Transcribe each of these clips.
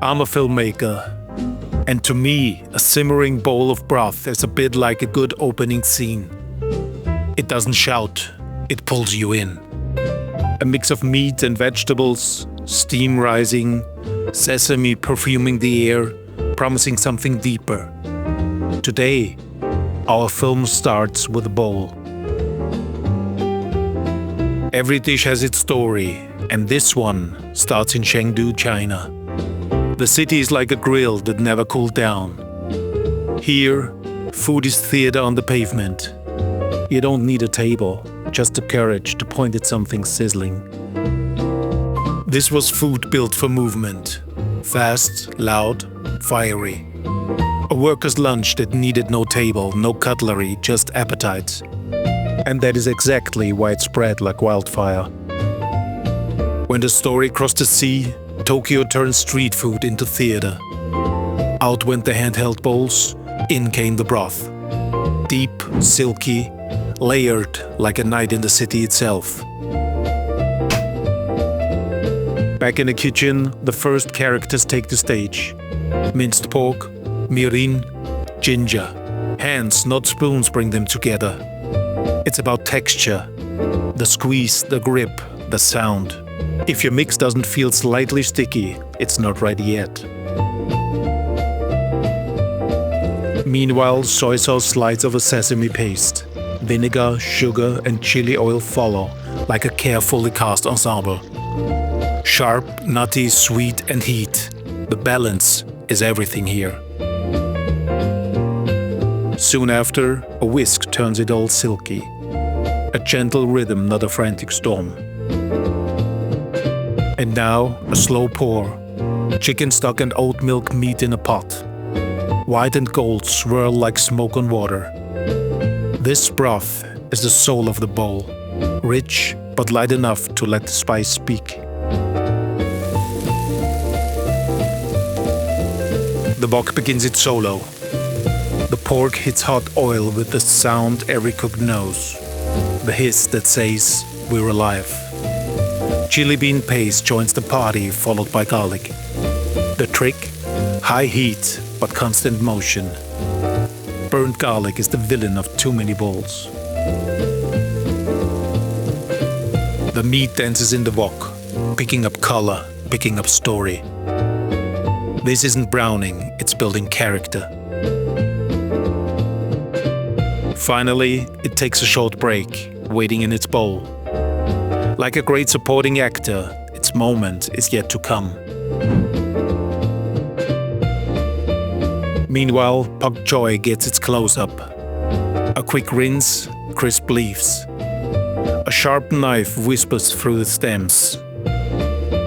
I'm a filmmaker, and to me, a simmering bowl of broth is a bit like a good opening scene. It doesn't shout, it pulls you in. A mix of meat and vegetables, steam rising, sesame perfuming the air, promising something deeper. Today, our film starts with a bowl. Every dish has its story, and this one starts in Chengdu, China. The city is like a grill that never cooled down. Here, food is theater on the pavement. You don't need a table, just the courage to point at something sizzling. This was food built for movement. Fast, loud, fiery. A worker's lunch that needed no table, no cutlery, just appetite. And that is exactly why it spread like wildfire. When the story crossed the sea, Tokyo turned street food into theater. Out went the handheld bowls, in came the broth. Deep, silky, layered like a night in the city itself. Back in the kitchen, the first characters take the stage. Minced pork, mirin, ginger. Hands, not spoons, bring them together. It's about texture, the squeeze, the grip, the sound. If your mix doesn't feel slightly sticky, it's not ready yet. Meanwhile, soy sauce slides over sesame paste. Vinegar, sugar, and chili oil follow, like a carefully cast ensemble. Sharp, nutty, sweet, and heat. The balance is everything here. Soon after, a whisk turns it all silky. A gentle rhythm, not a frantic storm. And now, a slow pour. Chicken stock and oat milk meet in a pot. White and gold swirl like smoke on water. This broth is the soul of the bowl. Rich, but light enough to let the spice speak. The wok begins its solo. The pork hits hot oil with the sound every cook knows. The hiss that says, we're alive. Chili bean paste joins the party, followed by garlic. The trick? High heat, but constant motion. Burnt garlic is the villain of too many bowls. The meat dances in the wok, picking up color, picking up story. This isn't browning, it's building character. Finally, it takes a short break, waiting in its bowl. Like a great supporting actor, its moment is yet to come. Meanwhile, pak choy gets its close-up. A quick rinse, crisp leaves. A sharp knife whispers through the stems.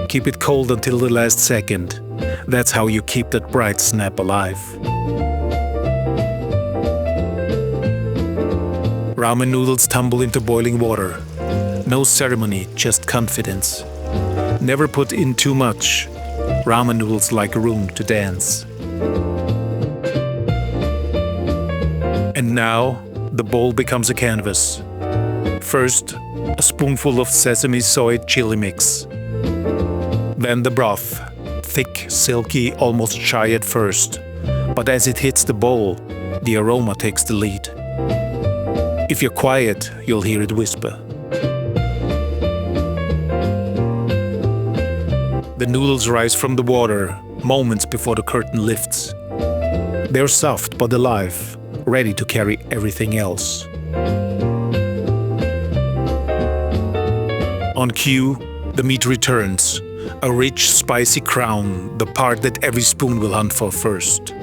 Keep it cold until the last second. That's how you keep that bright snap alive. Ramen noodles tumble into boiling water. No ceremony, just confidence. Never put in too much. Ramen noodles like a room to dance. And now, the bowl becomes a canvas. First, a spoonful of sesame soy chili mix. Then the broth, thick, silky, almost shy at first. But as it hits the bowl, the aroma takes the lead. If you're quiet, you'll hear it whisper. The noodles rise from the water, moments before the curtain lifts. They're soft but alive, ready to carry everything else. On cue, the meat returns, a rich, spicy crown, the part that every spoon will hunt for first.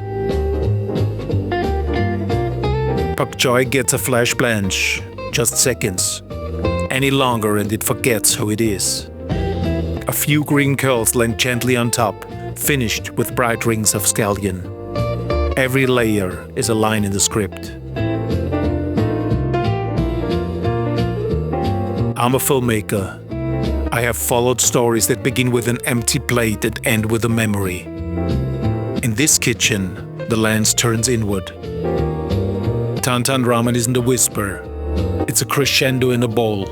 Pak choy gets a flash blanch, just seconds. Any longer and it forgets who it is. A few green curls land gently on top, finished with bright rings of scallion. Every layer is a line in the script. I'm a filmmaker. I have followed stories that begin with an empty plate and end with a memory. In this kitchen, the lens turns inward. Tan Ramen isn't a whisper. It's a crescendo in a bowl.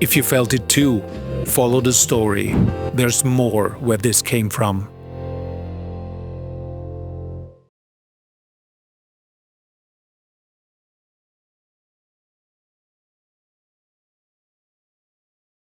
If you felt it too, follow the story. There's more where this came from.